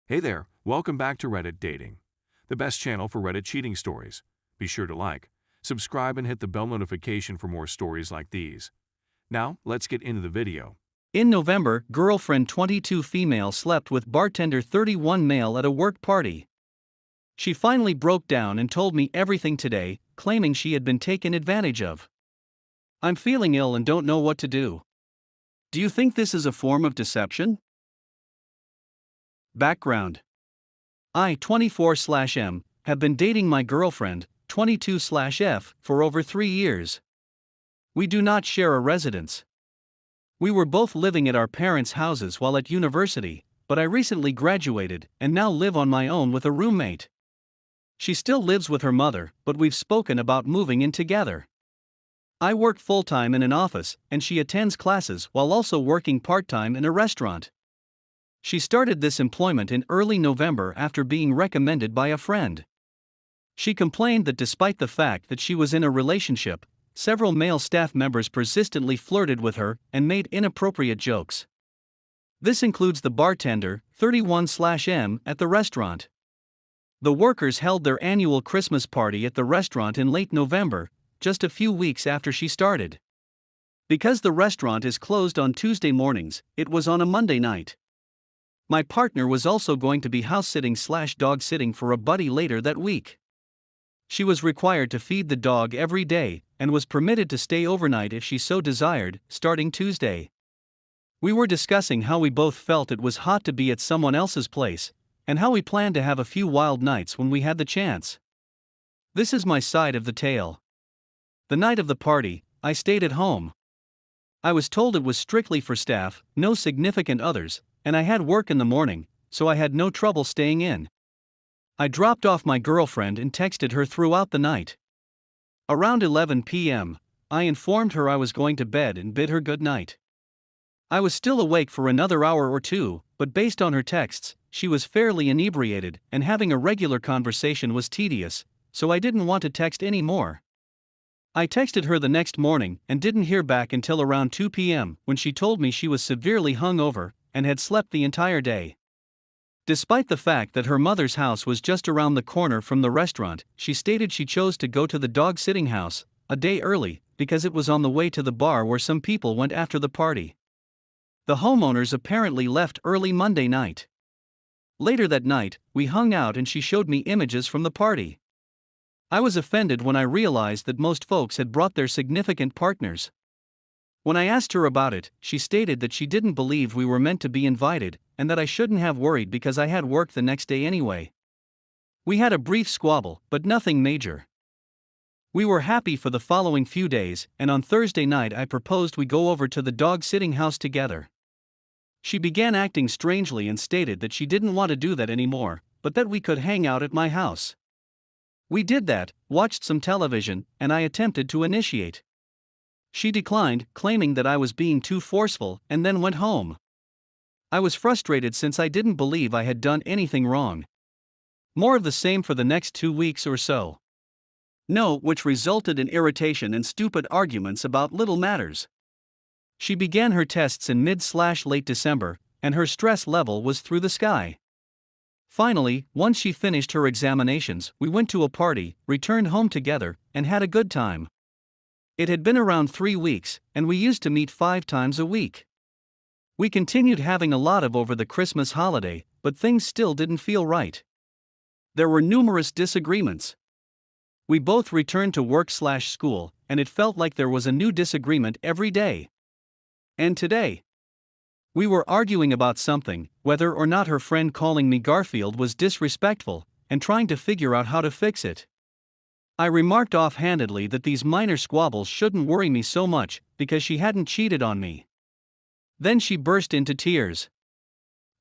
Hey there, welcome back to Reddit Dating, the best channel for Reddit cheating stories. Be sure to like, subscribe, and hit the bell notification for more stories like these. Now, let's get into the video. In November, girlfriend 22 female slept with bartender 31 male at a work party. She finally broke down and told me everything today, claiming she had been taken advantage of. I'm feeling ill and don't know what to do. Do you think this is a form of deception? Background: I, 24/M, have been dating my girlfriend, 22/F, for over 3 years. We do not share a residence. We were both living at our parents' houses while at university, but I recently graduated and now live on my own with a roommate. She still lives with her mother, but we've spoken about moving in together. I work full-time in an office, and she attends classes while also working part-time in a restaurant. She started this employment in early November after being recommended by a friend. She complained that despite the fact that she was in a relationship, several male staff members persistently flirted with her and made inappropriate jokes. This includes the bartender, 31/M, at the restaurant. The workers held their annual Christmas party at the restaurant in late November, just a few weeks after she started. Because the restaurant is closed on Tuesday mornings, it was on a Monday night. My partner was also going to be house-sitting/dog sitting for a buddy later that week. She was required to feed the dog every day and was permitted to stay overnight if she so desired, starting Tuesday. We were discussing how we both felt it was hot to be at someone else's place, and how we planned to have a few wild nights when we had the chance. This is my side of the tale. The night of the party, I stayed at home. I was told it was strictly for staff, no significant others, and I had work in the morning, so I had no trouble staying in. I dropped off my girlfriend and texted her throughout the night. Around 11 p.m., I informed her I was going to bed and bid her good night. I was still awake for another hour or two, but based on her texts, she was fairly inebriated and having a regular conversation was tedious, so I didn't want to text any more. I texted her the next morning and didn't hear back until around 2 p.m. when she told me she was severely hungover and had slept the entire day. Despite the fact that her mother's house was just around the corner from the restaurant, she stated she chose to go to the dog-sitting house a day early because it was on the way to the bar where some people went after the party. The homeowners apparently left early Monday night. Later that night, we hung out and she showed me images from the party. I was offended when I realized that most folks had brought their significant partners. When I asked her about it, she stated that she didn't believe we were meant to be invited, and that I shouldn't have worried because I had work the next day anyway. We had a brief squabble, but nothing major. We were happy for the following few days, and on Thursday night I proposed we go over to the dog-sitting house together. She began acting strangely and stated that she didn't want to do that anymore, but that we could hang out at my house. We did that, watched some television, and I attempted to initiate. She declined, claiming that I was being too forceful, and then went home. I was frustrated since I didn't believe I had done anything wrong. More of the same for the next 2 weeks or so. No, which resulted in irritation and stupid arguments about little matters. She began her tests in mid/late December, and her stress level was through the sky. Finally, once she finished her examinations, we went to a party, returned home together, and had a good time. It had been around 3 weeks, and we used to meet 5 times a week. We continued having a lot of over the Christmas holiday, but things still didn't feel right. There were numerous disagreements. We both returned to work/school, and it felt like there was a new disagreement every day. And today, we were arguing about something, whether or not her friend calling me Garfield was disrespectful, and trying to figure out how to fix it. I remarked offhandedly that these minor squabbles shouldn't worry me so much, because she hadn't cheated on me. Then she burst into tears.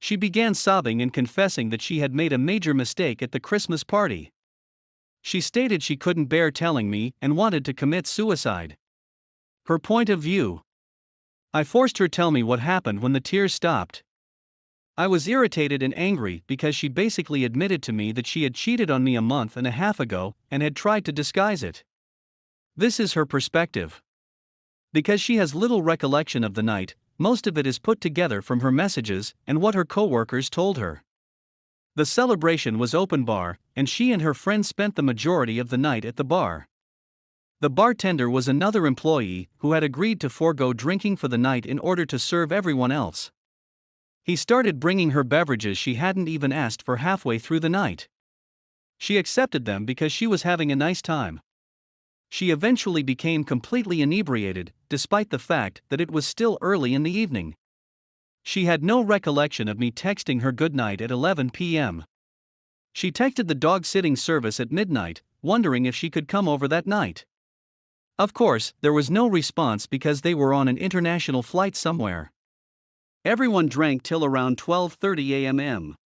She began sobbing and confessing that she had made a major mistake at the Christmas party. She stated she couldn't bear telling me and wanted to commit suicide. Her point of view. I forced her to tell me what happened when the tears stopped. I was irritated and angry because she basically admitted to me that she had cheated on me a month and a half ago and had tried to disguise it. This is her perspective. Because she has little recollection of the night, most of it is put together from her messages and what her coworkers told her. The celebration was open bar, and she and her friends spent the majority of the night at the bar. The bartender was another employee who had agreed to forego drinking for the night in order to serve everyone else. He started bringing her beverages she hadn't even asked for halfway through the night. She accepted them because she was having a nice time. She eventually became completely inebriated, despite the fact that it was still early in the evening. She had no recollection of me texting her goodnight at 11 p.m. She texted the dog-sitting service at midnight, wondering if she could come over that night. Of course, there was no response because they were on an international flight somewhere. Everyone drank till around 12:30 a.m.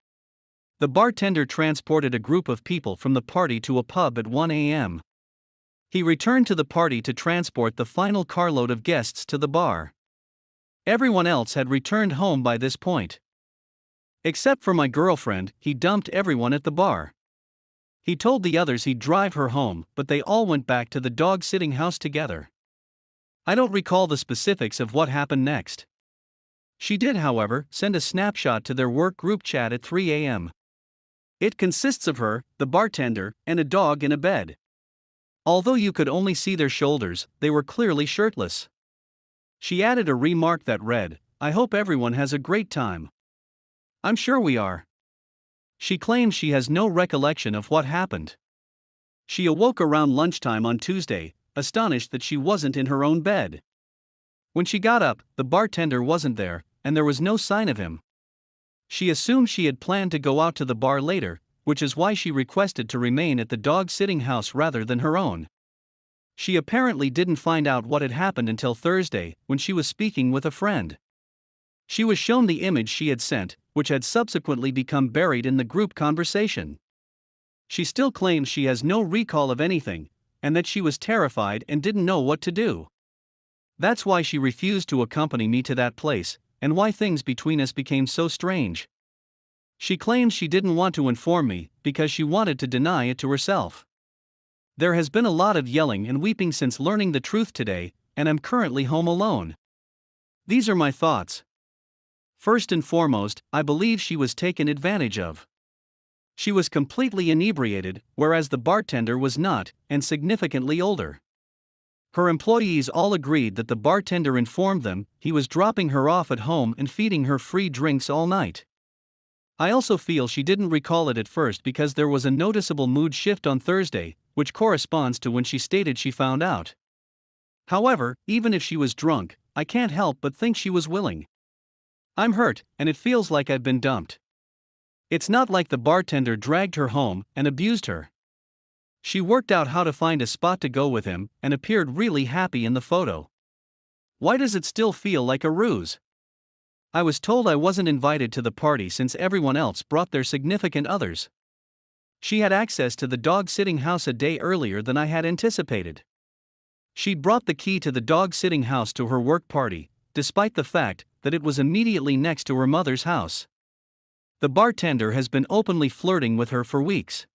The bartender transported a group of people from the party to a pub at 1 a.m. He returned to the party to transport the final carload of guests to the bar. Everyone else had returned home by this point. Except for my girlfriend, he dumped everyone at the bar. He told the others he'd drive her home, but they all went back to the dog-sitting house together. I don't recall the specifics of what happened next. She did, however, send a snapshot to their work group chat at 3 a.m. It consists of her, the bartender, and a dog in a bed. Although you could only see their shoulders, they were clearly shirtless. She added a remark that read, "I hope everyone has a great time." I'm sure we are. She claims she has no recollection of what happened. She awoke around lunchtime on Tuesday, astonished that she wasn't in her own bed. When she got up, the bartender wasn't there, and there was no sign of him. She assumed she had planned to go out to the bar later, which is why she requested to remain at the dog-sitting house rather than her own. She apparently didn't find out what had happened until Thursday, when she was speaking with a friend. She was shown the image she had sent, which had subsequently become buried in the group conversation. She still claims she has no recall of anything, and that she was terrified and didn't know what to do. That's why she refused to accompany me to that place, and why things between us became so strange. She claims she didn't want to inform me because she wanted to deny it to herself. There has been a lot of yelling and weeping since learning the truth today, and I'm currently home alone. These are my thoughts. First and foremost, I believe she was taken advantage of. She was completely inebriated, whereas the bartender was not, and significantly older. Her employees all agreed that the bartender informed them he was dropping her off at home and feeding her free drinks all night. I also feel she didn't recall it at first because there was a noticeable mood shift on Thursday, which corresponds to when she stated she found out. However, even if she was drunk, I can't help but think she was willing. I'm hurt, and it feels like I've been dumped. It's not like the bartender dragged her home and abused her. She worked out how to find a spot to go with him and appeared really happy in the photo. Why does it still feel like a ruse? I was told I wasn't invited to the party since everyone else brought their significant others. She had access to the dog-sitting house a day earlier than I had anticipated. She'd brought the key to the dog-sitting house to her work party, despite the fact that it was immediately next to her mother's house. The bartender has been openly flirting with her for weeks.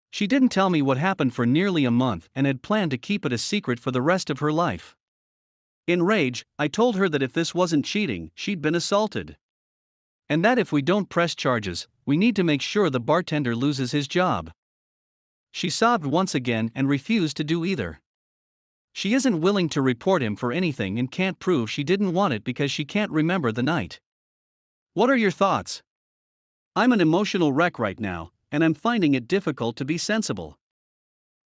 She didn't tell me what happened for nearly a month and had planned to keep it a secret for the rest of her life. In rage, I told her that if this wasn't cheating, she'd been assaulted. And that if we don't press charges, we need to make sure the bartender loses his job. She sobbed once again and refused to do either. She isn't willing to report him for anything and can't prove she didn't want it because she can't remember the night. What are your thoughts? I'm an emotional wreck right now, and I'm finding it difficult to be sensible.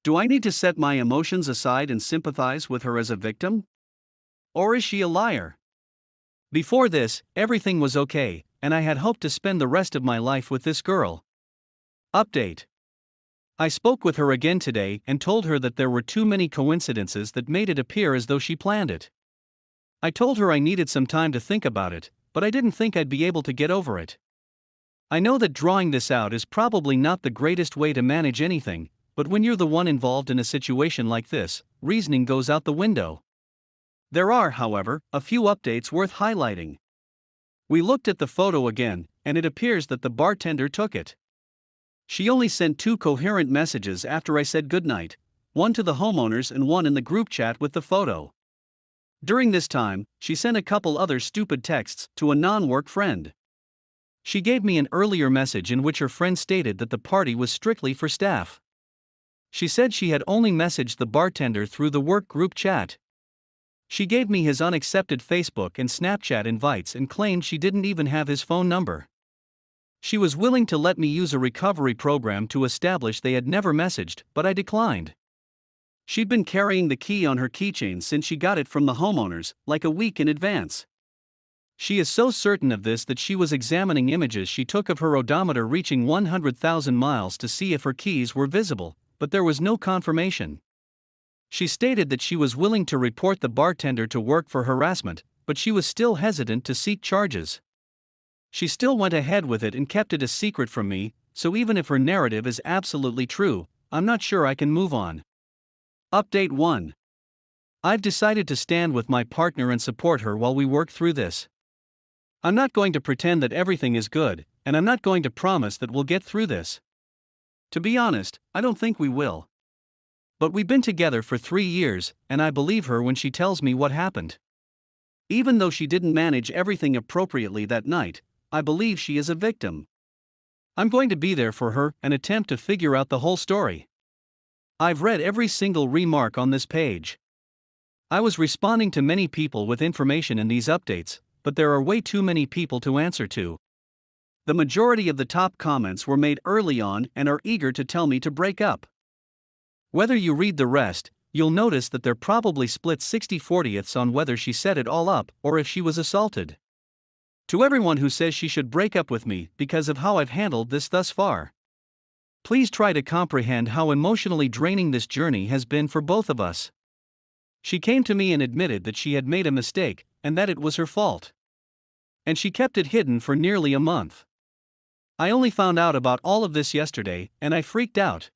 Do I need to set my emotions aside and sympathize with her as a victim? Or is she a liar? Before this, everything was okay, and I had hoped to spend the rest of my life with this girl. Update. I spoke with her again today and told her that there were too many coincidences that made it appear as though she planned it. I told her I needed some time to think about it, but I didn't think I'd be able to get over it. I know that drawing this out is probably not the greatest way to manage anything, but when you're the one involved in a situation like this, reasoning goes out the window. There are, however, a few updates worth highlighting. We looked at the photo again, and it appears that the bartender took it. She only sent 2 coherent messages after I said goodnight, one to the homeowners and one in the group chat with the photo. During this time, she sent a couple other stupid texts to a non-work friend. She gave me an earlier message in which her friend stated that the party was strictly for staff. She said she had only messaged the bartender through the work group chat. She gave me his unaccepted Facebook and Snapchat invites and claimed she didn't even have his phone number. She was willing to let me use a recovery program to establish they had never messaged, but I declined. She'd been carrying the key on her keychain since she got it from the homeowners, like a week in advance. She is so certain of this that she was examining images she took of her odometer reaching 100,000 miles to see if her keys were visible, but there was no confirmation. She stated that she was willing to report the bartender to work for harassment, but she was still hesitant to seek charges. She still went ahead with it and kept it a secret from me, so even if her narrative is absolutely true, I'm not sure I can move on. Update 1. I've decided to stand with my partner and support her while we work through this. I'm not going to pretend that everything is good, and I'm not going to promise that we'll get through this. To be honest, I don't think we will. But we've been together for 3 years, and I believe her when she tells me what happened. Even though she didn't manage everything appropriately that night, I believe she is a victim. I'm going to be there for her and attempt to figure out the whole story. I've read every single remark on this page. I was responding to many people with information in these updates, but there are way too many people to answer to. The majority of the top comments were made early on and are eager to tell me to break up. Whether you read the rest, you'll notice that they're probably split 60/40ths on whether she set it all up or if she was assaulted. To everyone who says she should break up with me because of how I've handled this thus far, please try to comprehend how emotionally draining this journey has been for both of us. She came to me and admitted that she had made a mistake and that it was her fault. And she kept it hidden for nearly a month. I only found out about all of this yesterday, and I freaked out.